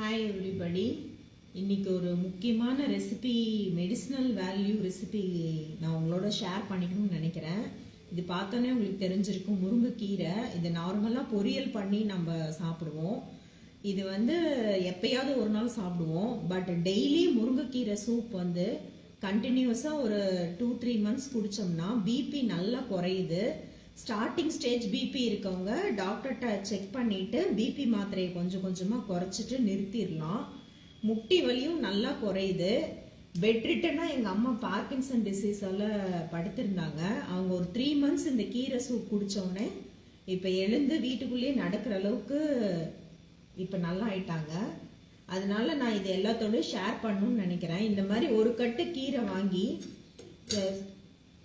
Hi everybody. இன்னைக்கு ஒரு முக்கியமான ரெசிபி, மெடிசினல் வேல்யூ ரெசிபி நான் உங்களோட ஷேர் பண்ணிக்கணும்னு நினைக்கிறேன். இது பார்த்தோன்னே உங்களுக்கு தெரிஞ்சிருக்கும். முருங்கைக்கீரை இது நார்மலாக பொரியல் பண்ணி நம்ம சாப்பிடுவோம். இது எப்பயாவது ஒரு நாள் சாப்பிடுவோம். பட் டெய்லி முருங்கைக்கீரை சூப் கண்டினியூஸாக ஒரு 2-3 மந்த்ஸ் குடிச்சோம்னா பிபி நல்லா குறையுது. ஸ்டார்டிங் ஸ்டேஜ் பிபி இருக்கவங்க டாக்டர்கிட்ட செக் பண்ணிட்டு பிபி மாத்திரையை கொஞ்சம் கொஞ்சமா குறைச்சிட்டு நிறுத்திடலாம். முட்டி வலியும் நல்லா குறையுது. பெட் ரிட்டனா எங்க அம்மா பார்க்கின்சன் டிசீஸால படுத்திருந்தாங்க. அவங்க ஒரு 3 மந்த்ஸ் இந்த கீரை சூப் குடிச்சோடனே இப்ப எழுந்து வீட்டுக்குள்ளேயே நடக்கிற அளவுக்கு இப்ப நல்லா ஆயிட்டாங்க. அதனால நான் இது எல்லாத்தோட ஷேர் பண்ணணும்னு நினைக்கிறேன். இந்த மாதிரி ஒரு கட்டு கீரை வாங்கி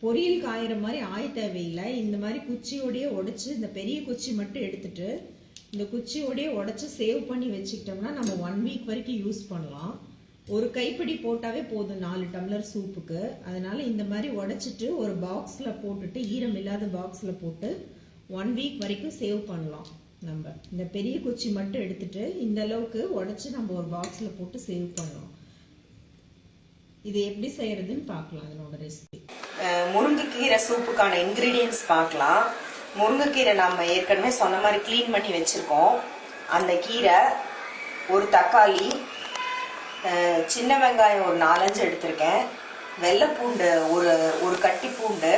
பொரியல் காயிற மாதிரி ஆய தேவையில்லை. இந்த மாதிரி குச்சியோடய உடைச்சு, இந்த பெரிய குச்சி மட்டும் எடுத்துட்டு இந்த குச்சியோடய உடைச்சு சேவ் பண்ணி வச்சுக்கிட்டோம்னா நம்ம 1 வீக் வரைக்கும் யூஸ் பண்ணலாம். ஒரு கைப்பிடி போட்டாவே போதும் 4 டம்ளர் சூப்புக்கு. அதனால இந்த மாதிரி உடைச்சிட்டு ஒரு பாக்ஸ்ல போட்டுட்டு, ஈரம் இல்லாத பாக்ஸ்ல போட்டு 1 வீக் வரைக்கும் சேவ் பண்ணலாம். நம்ம இந்த பெரிய குச்சி மட்டும் எடுத்துட்டு இந்த அளவுக்கு உடைச்சு நம்ம ஒரு பாக்ஸ்ல போட்டு சேவ் பண்ணலாம். இது எப்படி செய்யறதுன்னு பார்க்கலாம். அதனோட ரெசிபி. முருங்கைக்கீரை சூப்புக்கான இன்கிரீடியன்ஸ் பார்க்கலாம். முருங்கைக்கீரை நம்ம ஏற்கனவே சொன்ன மாதிரி க்ளீன் பண்ணி வச்சிருக்கோம். அந்த கீரை, ஒரு தக்காளி, சின்ன வெங்காயம் ஒரு 4-5 எடுத்திருக்கேன், வெள்ளை பூண்டு ஒரு கட்டி பூண்டு,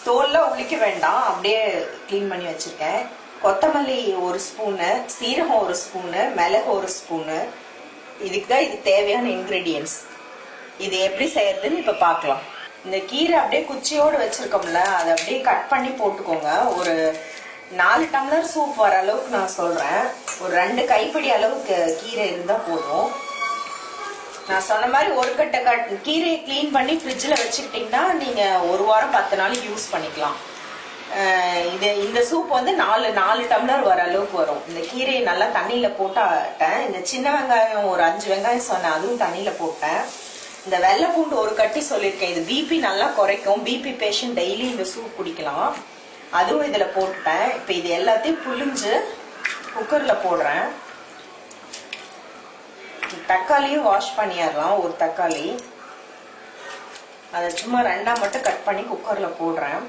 தோல்லாம் உளிக்க வேண்டாம், அப்படியே க்ளீன் பண்ணி வச்சிருக்கேன், கொத்தமல்லி 1 ஸ்பூனு, சீரகம் 1 ஸ்பூனு, மிளகு 1 ஸ்பூனு. இதுக்கு தான் இது தேவையான இன்கிரீடியன்ஸ். இது எப்படி செய்யறதுன்னு இப்ப பார்க்கலாம். இந்த கீரை அப்படியே குச்சியோடு வச்சிருக்கோம்ல, அதை அப்படியே கட் பண்ணி போட்டுக்கோங்க. ஒரு 4 டம்ளர் சூப் வர அளவுக்கு நான் சொல்றேன். ஒரு 2 கைப்பிடி அளவுக்கு கீரை இருந்தா போதும். நான் சொன்ன மாதிரி ஒரு கட்டை கீரையை கிளீன் பண்ணி ஃப்ரிட்ஜில் வச்சுக்கிட்டீங்கன்னா நீங்க 1 வாரம் 10 நாளைக்கு யூஸ் பண்ணிக்கலாம். இந்த சூப் 4 டம்ளர் வர அளவுக்கு வரும். இந்த கீரையை நல்லா தண்ணியில போட்டேன். இந்த சின்ன வெங்காயம் ஒரு 5 வெங்காயம் சொன்னேன், அதுவும் தண்ணியில போட்டேன். இந்த வெள்ளை பூண்டு ஒரு கட்டி சொல்லியிருக்கேன். இது பிபி நல்லா குறைக்கும். பிபி பேஷண்ட் டெய்லி இந்த சூப் குடிக்கலாம். அதுவும் இதுல போட்டுட்டேன். இப்ப இது எல்லாத்தையும் புளிஞ்சு குக்கர்ல போடுறேன். தக்காளியும் வாஷ் பண்ணிடலாம். ஒரு தக்காளி அதை சும்மா 2ஆ மட்டும் கட் பண்ணி குக்கர்ல போடுறேன்.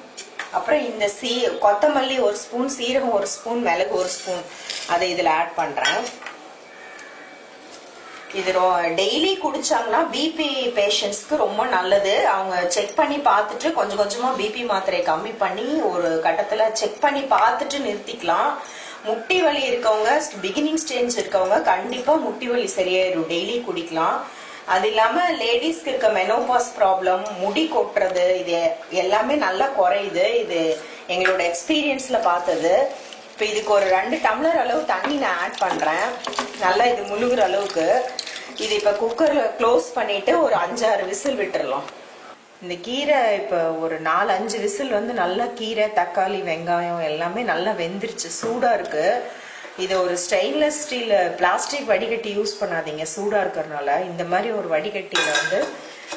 அப்புறம் இந்த கொத்தமல்லி 1 ஸ்பூன், சீரகம் 1 ஸ்பூன், மிளகு 1 ஸ்பூன் அதை இதுல ஆட் பண்றேன். இது டெய்லி குடிச்சாங்கன்னா பிபி பேஷண்ட்ஸ்க்கு ரொம்ப நல்லது. அவங்க செக் பண்ணி பார்த்துட்டு கொஞ்சம் கொஞ்சமா பிபி மாத்திரையை கம்மி பண்ணி ஒரு கட்டத்துல செக் பண்ணி பார்த்துட்டு நிறுத்திக்கலாம். முட்டி வலி இருக்கவங்க, பிகினிங் ஸ்டேஜ் இருக்கவங்க கண்டிப்பா முட்டி வலி சரியாயிடும், டெய்லி குடிக்கலாம். அது இல்லாம லேடிஸ்க்கு இருக்க மெனோபாஸ் ப்ராப்ளம், முடி கொட்டுறது, இது எல்லாமே நல்லா குறையுது. இது எங்களோட எக்ஸ்பீரியன்ஸ்ல பார்த்தது. இப்ப இதுக்கு ஒரு 2 டம்ளர் அளவு தண்ணி நான் ஆட் பண்றேன். நல்லா இது முழுகிற அளவுக்கு. இது இப்ப குக்கர்ல க்ளோஸ் பண்ணிட்டு ஒரு 5-6 விசில் விட்டுறலாம். இந்த கீரை இப்ப ஒரு 4-5 விசில் நல்லா கீரை, தக்காளி, வெங்காயம் எல்லாமே நல்லா வெந்துருச்சு. சூடா இருக்கு. இது ஒரு ஸ்டெயின்லெஸ் ஸ்டீல் பிளாஸ்டிக் வடிகட்டி யூஸ் பண்ணாதீங்க, சூடா இருக்கிறதுனால. இந்த மாதிரி ஒரு வடிகட்டியில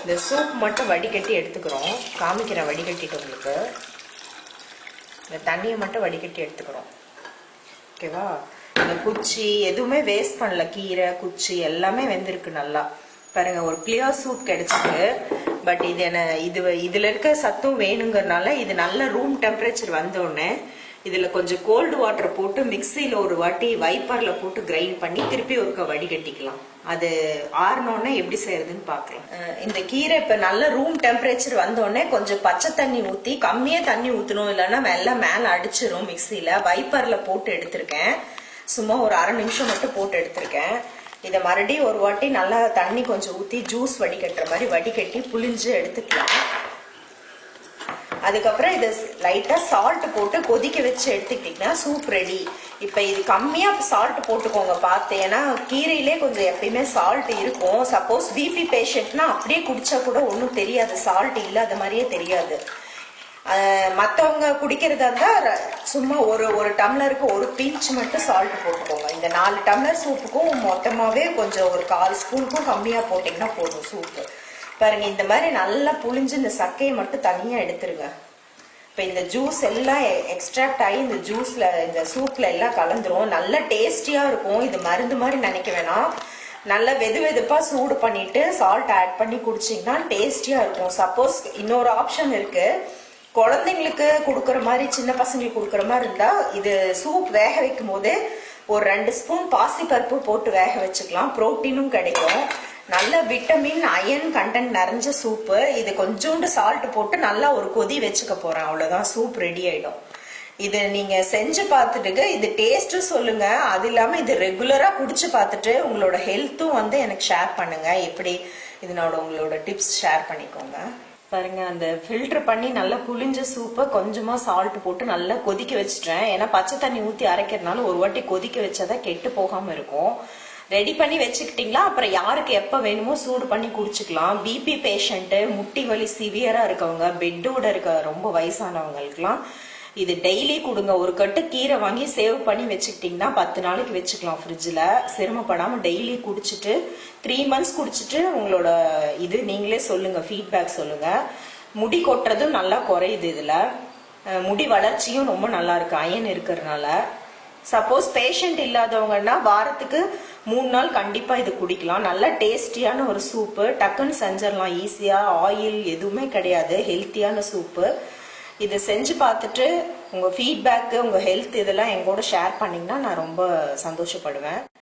இந்த சூப் மட்டும் வடிகட்டி எடுத்துக்கிறோம். காமிக்கிறேன் வடிகட்டிட்டு உங்களுக்கு. இந்த தண்ணியை மட்டும் வடிகட்டி எடுத்துக்கிறோம். ஓகேவா? இந்த குச்சி எதுவுமே வேஸ்ட் பண்ணல. கீரை, குச்சி எல்லாமே வெந்திருக்கு நல்லா. பாருங்க, ஒரு கிளியர் சூப் கிடைச்சிருக்கு. பட் இதுல இருக்க சத்தும் வேணுங்கிறதுனால இது நல்ல ரூம் டெம்பரேச்சர் வந்தோடனே இதுல கொஞ்சம் கோல்டு வாட்டர் போட்டு மிக்சியில ஒரு வாட்டி வைப்பர்ல போட்டு கிரைண்ட் பண்ணி திருப்பி ஒருக்க வடிகட்டிக்கலாம். அது ஆறினோடனே எப்படி செய்யறதுன்னு பாக்கலாம். இந்த கீரை இப்ப நல்ல ரூம் டெம்பரேச்சர் வந்தோடனே கொஞ்சம் பச்சை தண்ணி ஊத்தி, கம்மியா தண்ணி ஊத்தணும், இல்லைன்னா எல்லாம் மேல அடிச்சிரும். மிக்சியில வைப்பர்ல போட்டு எடுத்திருக்கேன். சும்மா ஒரு 1/2 நிமிஷம் மட்டும் போட்டு எடுத்திருக்கேன். இதை மறுபடியும் ஒரு வாட்டி நல்லா தண்ணி கொஞ்சம் ஊத்தி ஜூஸ் வடிகட்டுற மாதிரி வடிகட்டி புளிஞ்சு எடுத்துக்கலாம். அதுக்கப்புறம் இதை லைட்டா சால்ட் போட்டு கொதிக்க வச்சு எடுத்துக்கிட்டீங்கன்னா சூப் ரெடி. இப்ப இது கம்மியா சால்ட் போட்டுக்கோங்க பார்த்து. ஏன்னா கீரையிலே கொஞ்சம் எப்பயுமே சால்ட் இருக்கும். சப்போஸ் பிபி பேஷண்ட்னா அப்படியே குடிச்சா கூட ஒன்றும் தெரியாது, சால்ட் இல்லாத மாதிரியே தெரியாது. மற்றவங்க குடிக்கிறதா இருந்தா சும்மா ஒரு டம்ளருக்கு ஒரு பிஞ்ச் மட்டும் சால்ட் போட்டுக்கோங்க. இந்த 4 டம்ளர் சூப்புக்கும் மொத்தமாவே கொஞ்சம் ஒரு 1/4 ஸ்பூனுக்கும் கம்மியா போட்டீங்கன்னா போதும் சூப்பு. பாருங்க, இந்த மாதிரி நல்லா புளிஞ்சு இந்த சக்கையை மட்டும் தனியா எடுத்துருங்க. இப்போ இந்த ஜூஸ் எல்லாம் எக்ஸ்ட்ராக்ட் ஆகி இந்த ஜூஸ்ல இந்த சூப்ல எல்லாம் கலந்துரும். நல்ல டேஸ்டியா இருக்கும். இது மருந்து மாதிரி நினைக்க வேணாம். நல்ல வெது வெதுப்பா சூடு பண்ணிட்டு சால்ட் ஆட் பண்ணி குடிச்சிங்கன்னா டேஸ்டியா இருக்கும். சப்போஸ் இன்னொரு ஆப்ஷன் இருக்கு, குழந்தைங்களுக்கு கொடுக்குற மாதிரி சின்ன பசங்களுக்கு கொடுக்குற மாதிரி இருந்தா இது சூப் வேக வைக்கும் போதே ஒரு 2 ஸ்பூன் பாசிப்பருப்பு போட்டு வேக வச்சுக்கலாம். புரோட்டீனும் கிடைக்கும். நல்ல விட்டமின் அயன் கண்டென்ட் நிறைஞ்ச சூப்பு. இது கொஞ்சோண்டு சால்ட் போட்டு நல்லா ஒரு கொதி வச்சுக்க போறேன். அவ்வளவுதான், சூப் ரெடி ஆயிடும். இது நீங்க செஞ்சு பார்த்துட்டு இது டேஸ்ட்டும் சொல்லுங்க. அது இல்லாம இது ரெகுலரா குடிச்சு பார்த்துட்டு உங்களோட ஹெல்த்தும் வந்து எனக்கு ஷேர் பண்ணுங்க. எப்படி இதனோட உங்களோட டிப்ஸ் ஷேர் பண்ணிக்கோங்க. பாருங்க, அந்த ஃபில்டர் பண்ணி நல்லா புளிஞ்ச சூப்பை கொஞ்சமா சால்ட் போட்டு நல்லா கொதிக்க வச்சுட்டேன். ஏன்னா பச்சை தண்ணி ஊத்தி அரைக்கிறதுனால ஒரு வாட்டி கொதிக்க வச்சாதான் கெட்டு போகாம இருக்கும். ரெடி பண்ணி வச்சுக்கிட்டீங்களா, அப்புறம் யாருக்கு எப்ப வேணுமோ சூடு பண்ணி குடிச்சுக்கலாம். பிபி பேஷண்ட், முட்டி வலி சிவியரா இருக்கவங்க, பெட்டோட இருக்க ரொம்ப வயசானவங்களுக்குலாம் இது டெய்லி கொடுங்க. ஒரு கட்டு கீரை வாங்கி சேவ் பண்ணி வச்சுக்கிட்டீங்கன்னா 10 நாளைக்கு வச்சுக்கலாம் ஃப்ரிட்ஜில். சிரமப்படாம டெய்லி குடிச்சிட்டு 3 months குடிச்சிட்டு உங்களோட இது நீங்களே சொல்லுங்க, ஃபீட்பேக் சொல்லுங்க. முடி கொட்டுறதும் நல்லா குறையுது. இதுல முடி வளர்ச்சியும் ரொம்ப நல்லா இருக்கு அயன் இருக்கிறதுனால. சப்போஸ் பேஷண்ட் இல்லாதவங்கன்னா வாரத்துக்கு 3 நாள் கண்டிப்பா இது குடிக்கலாம். நல்ல டேஸ்டியான ஒரு சூப்பு, டக்குன்னு செஞ்சிடலாம் ஈஸியா. ஆயில் எதுவுமே கிடையாது, ஹெல்த்தியான சூப்பு. இது செஞ்சு பார்த்துட்டு உங்க ஃபீட்பேக், உங்க ஹெல்த் இதெல்லாம் எங்கூட ஷேர் பண்ணீங்கன்னா நான் ரொம்ப சந்தோஷப்படுவேன்.